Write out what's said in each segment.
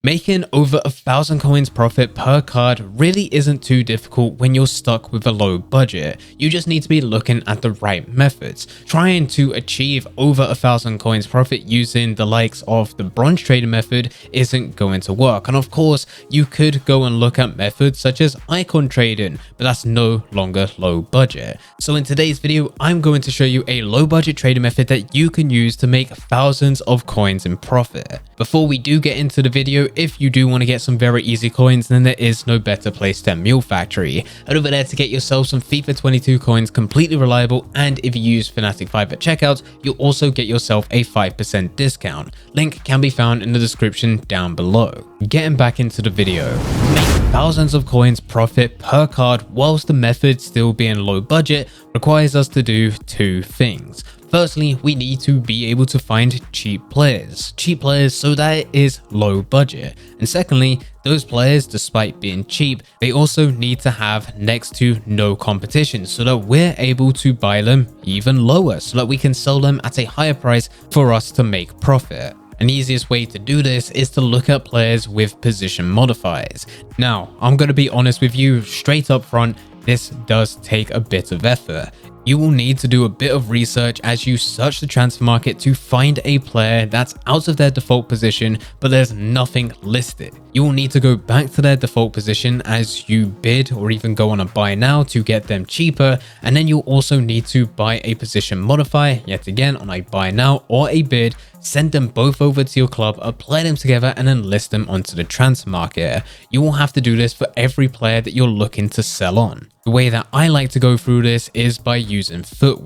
Making over 1,000 coins profit per card really isn't too difficult when you're stuck with a low budget. You just need to be looking at the right methods. Trying to achieve over 1,000 coins profit using the likes of the bronze trading method isn't going to work. And of course, you could go and look at methods such as icon trading, but that's no longer low budget. So in today's video, I'm going to show you a low budget trading method that you can use to make thousands of coins in profit. Before we do get into the video, if you do want to get some very easy coins, then there is no better place than Mule Factory. Head over there to get yourself some FIFA 22 coins completely reliable, and if you use Fnatic 5 at checkout, you'll also get yourself a 5% discount. Link can be found in the description down below. Getting back into the video, make thousands of coins profit per card whilst the method still being low budget requires us to do two things. Firstly, we need to be able to find cheap players so that it is low budget. And secondly, those players, despite being cheap, they also need to have next to no competition so that we're able to buy them even lower so that we can sell them at a higher price for us to make profit. An easiest way to do this is to look at players with position modifiers. Now, I'm going to be honest with you straight up front, this does take a bit of effort. You will need to do a bit of research as you search the transfer market to find a player that's out of their default position, but there's nothing listed. You will need to go back to their default position as you bid or even go on a buy now to get them cheaper. And then you'll also need to buy a position modifier yet again on a buy now or a bid, send them both over to your club, apply them together, and then list them onto the transfer market. You will have to do this for every player that you're looking to sell on. The way that I like to go through this is by using FUT.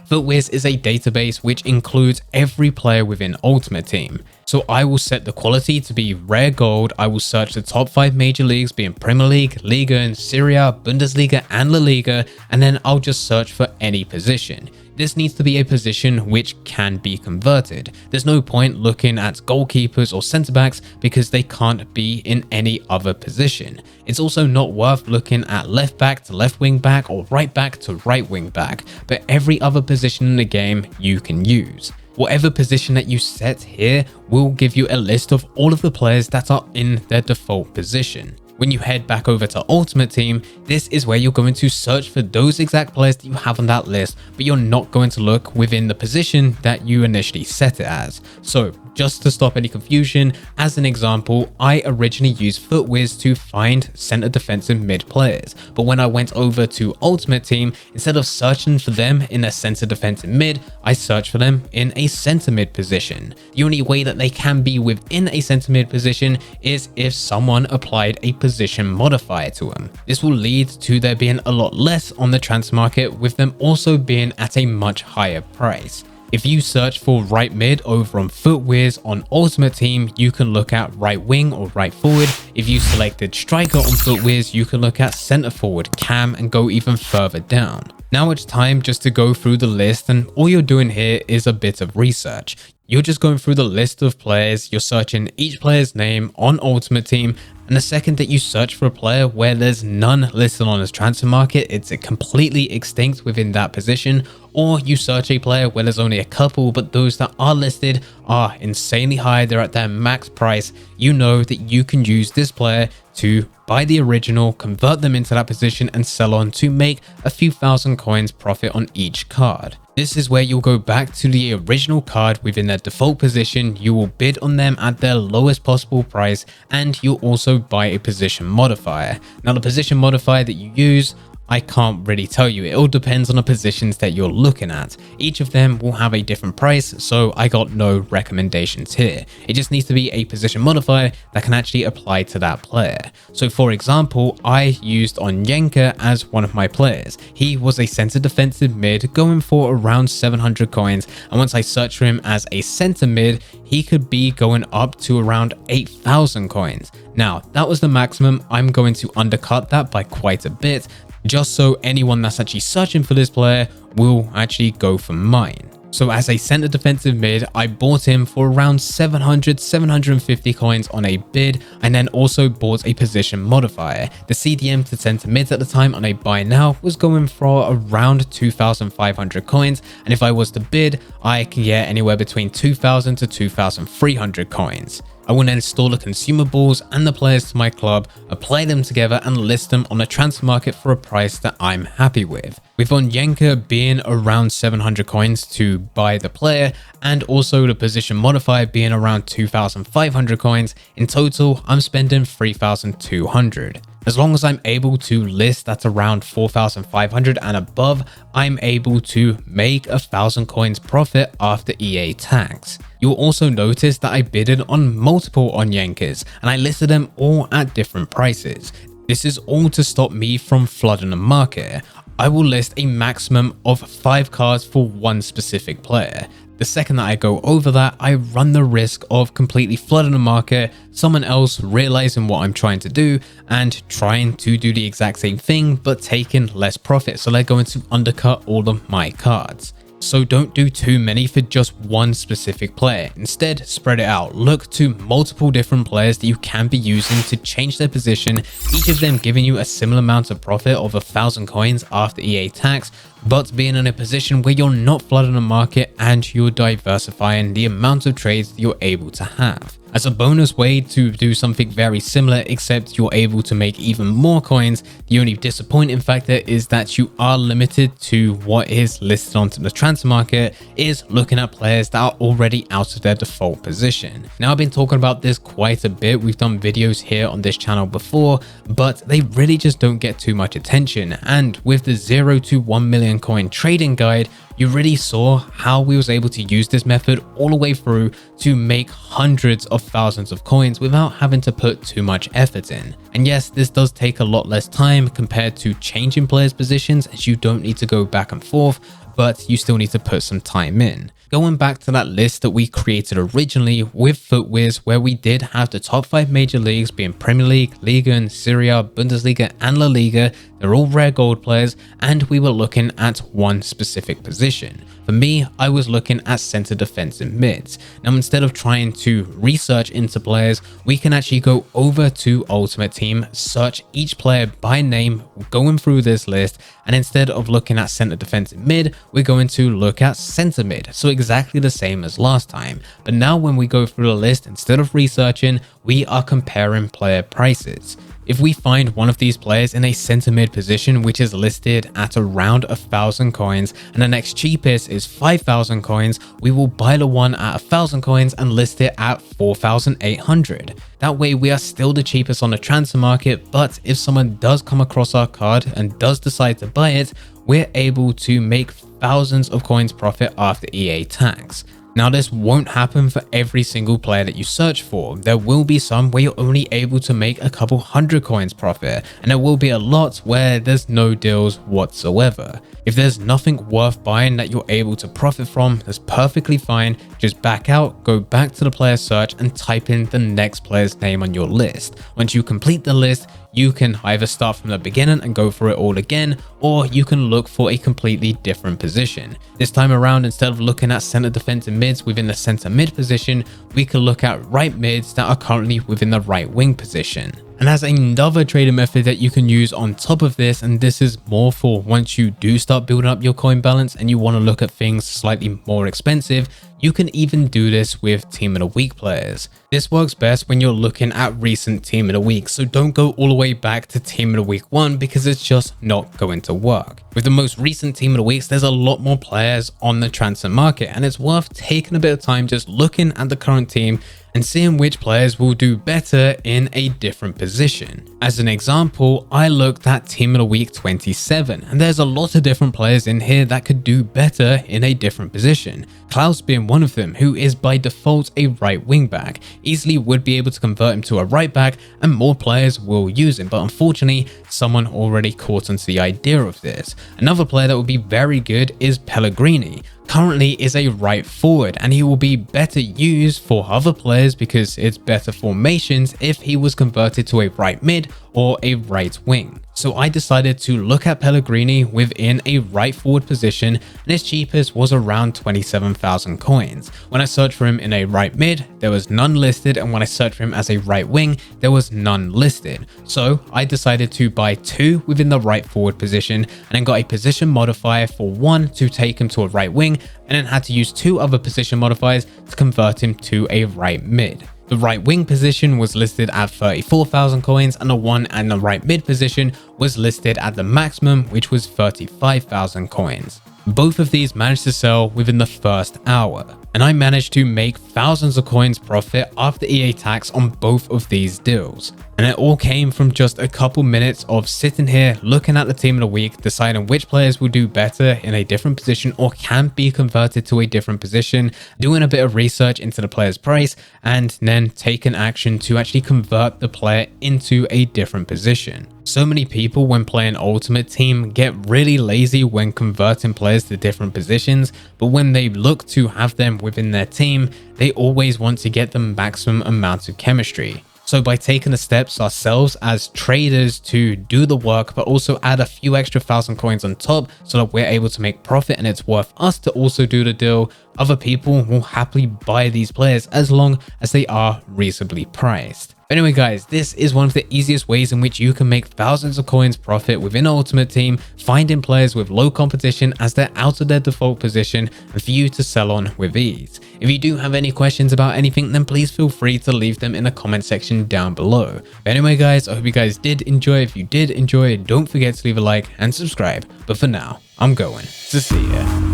FUT is a database which includes every player within Ultimate Team. So I will set the quality to be rare gold. I will search the top 5 major leagues being Premier League, Liga and Serie A, Bundesliga and La Liga, and then I'll just search for any position. This needs to be a position which can be converted. There's no point looking at goalkeepers or centre backs because they can't be in any other position. It's also not worth looking at left back to left wing back or right back to right wing back, but every other position in the game you can use. Whatever position that you set here will give you a list of all of the players that are in their default position. When you head back over to Ultimate Team, this is where you're going to search for those exact players that you have on that list, but you're not going to look within the position that you initially set it as. So just to stop any confusion, as an example, I originally used FUT to find center defensive mid players, but when I went over to Ultimate Team, instead of searching for them in a center defensive mid, I searched for them in a center mid position. The only way that they can be within a center mid position is if someone applied a position modifier to them. This will lead to there being a lot less on the transfer market, with them also being at a much higher price. If you search for right mid over on FUT on Ultimate Team, you can look at right wing or right forward. If you selected striker on FUT, you can look at center forward, cam, and go even further down. Now it's time just to go through the list, and all you're doing here is a bit of research. You're just going through the list of players, you're searching each player's name on Ultimate Team, and the second that you search for a player where there's none listed on his transfer market, it's completely extinct within that position, or you search a player where there's only a couple, but those that are listed are insanely high, they're at their max price, you know that you can use this player to buy the original, convert them into that position, and sell on to make a few thousand coins profit on each card. This is where you'll go back to the original card within their default position, you will bid on them at their lowest possible price, and you'll also buy a position modifier. Now the position modifier that you use, I can't really tell you, it all depends on the positions that you're looking at. Each of them will have a different price, so I got no recommendations here. It just needs to be a position modifier that can actually apply to that player. So for example, I used Onyeka as one of my players. He was a center defensive mid going for around 700 coins, and once I searched for him as a center mid, he could be going up to around 8,000 coins. Now that was the maximum. I'm going to undercut that by quite a bit, just so anyone that's actually searching for this player will actually go for mine. So as a center defensive mid, I bought him for around 750 coins on a bid, and then also bought a position modifier. The CDM to center mids at the time on a buy now was going for around 2,500 coins, and if I was to bid, I can get anywhere between 2,000 to 2,300 coins. I will then install the consumables and the players to my club, apply them together and list them on the transfer market for a price that I'm happy with. With Onyeka being around 700 coins to buy the player and also the position modifier being around 2,500 coins, in total I'm spending 3,200. As long as I'm able to list at around 4,500 and above, I'm able to make 1,000 coins profit after EA tax. You'll also notice that I bidded on multiple Onyenkas and I listed them all at different prices. This is all to stop me from flooding the market. I will list a maximum of 5 cards for one specific player. The second that I go over that, I run the risk of completely flooding the market, someone else realizing what I'm trying to do and trying to do the exact same thing but taking less profit. So they're going to undercut all of my cards. So don't do too many for just one specific player. Instead, spread it out. Look to multiple different players that you can be using to change their position, each of them giving you a similar amount of profit of 1,000 coins after EA tax, but being in a position where you're not flooding the market and you're diversifying the amount of trades that you're able to have. As a bonus way to do something very similar, except you're able to make even more coins, the only disappointing factor is that you are limited to what is listed onto the transfer market, is looking at players that are already out of their default position. Now, I've been talking about this quite a bit. We've done videos here on this channel before, but they really just don't get too much attention. And with the 0 to 1 million coin trading guide, you really saw how we was able to use this method all the way through to make hundreds of thousands of coins without having to put too much effort in. And yes, this does take a lot less time compared to changing players' positions, as you don't need to go back and forth, but you still need to put some time in. Going back to that list that we created originally with FUT, where we did have the top 5 major leagues being Premier League, Liga, Serie A, Bundesliga and La Liga. They're all rare gold players and we were looking at one specific position. For me, I was looking at center defensive mids. Now, instead of trying to research into players, we can actually go over to Ultimate Team, search each player by name, going through this list, and instead of looking at center defensive mid, we're going to look at center mid. So exactly the same as last time. But now when we go through the list, instead of researching, we are comparing player prices. If we find one of these players in a center mid position which is listed at around 1,000 coins and the next cheapest is 5,000 coins, we will buy the one at 1,000 coins and list it at 4,800. That way we are still the cheapest on the transfer market, but if someone does come across our card and does decide to buy it, we're able to make thousands of coins profit after EA tax. Now, this won't happen for every single player that you search for. There will be some where you're only able to make a couple hundred coins profit, and there will be a lot where there's no deals whatsoever. If there's nothing worth buying that you're able to profit from, that's perfectly fine. Just back out, go back to the player search and type in the next player's name on your list. Once you complete the list, you can either start from the beginning and go through it all again, or you can look for a completely different position. This time around, instead of looking at center defensive mids within the center mid position, we can look at right mids that are currently within the right wing position. And as another trading method that you can use on top of this, and this is more for once you do start building up your coin balance and you want to look at things slightly more expensive, you can even do this with Team of the Week players. This works best when you're looking at recent Team of the Week, so don't go all the way back to Team of the Week 1 because it's just not going to work. With the most recent Team of the Weeks, there's a lot more players on the transfer market, and it's worth taking a bit of time just looking at the current team and seeing which players will do better in a different position. As an example, I looked at Team of the Week 27, and there's a lot of different players in here that could do better in a different position. Klaus being one of them, who is by default a right wing back, easily would be able to convert him to a right back and more players will use him, but unfortunately someone already caught onto the idea of this. Another player that would be very good is Pellegrini. Currently is a right forward and he will be better used for other players because it's better formations if he was converted to a right mid or a right wing. So I decided to look at Pellegrini within a right forward position, and his cheapest was around 27,000 coins. When I searched for him in a right mid, there was none listed, and when I searched for him as a right wing, there was none listed. So I decided to buy 2 within the right forward position, and then got a position modifier for 1 to take him to a right wing, and then had to use 2 other position modifiers to convert him to a right mid. The right wing position was listed at 34,000 coins, and the one and the right mid position was listed at the maximum, which was 35,000 coins. Both of these managed to sell within the first hour, and I managed to make thousands of coins profit after EA tax on both of these deals. And it all came from just a couple minutes of sitting here looking at the team of the week, deciding which players will do better in a different position or can be converted to a different position, doing a bit of research into the player's price, and then taking action to actually convert the player into a different position. So many people when playing Ultimate Team get really lazy when converting players to different positions, but when they look to have them within their team, they always want to get the maximum amount of chemistry. So by taking the steps ourselves as traders to do the work, but also add a few extra thousand coins on top so that we're able to make profit and it's worth us to also do the deal, other people will happily buy these players as long as they are reasonably priced. Anyway guys, this is one of the easiest ways in which you can make thousands of coins profit within Ultimate Team, finding players with low competition as they're out of their default position and for you to sell on with ease. If you do have any questions about anything, then please feel free to leave them in the comment section down below. But anyway guys, I hope you guys did enjoy. If you did enjoy, don't forget to leave a like and subscribe. But for now, I'm going to see ya.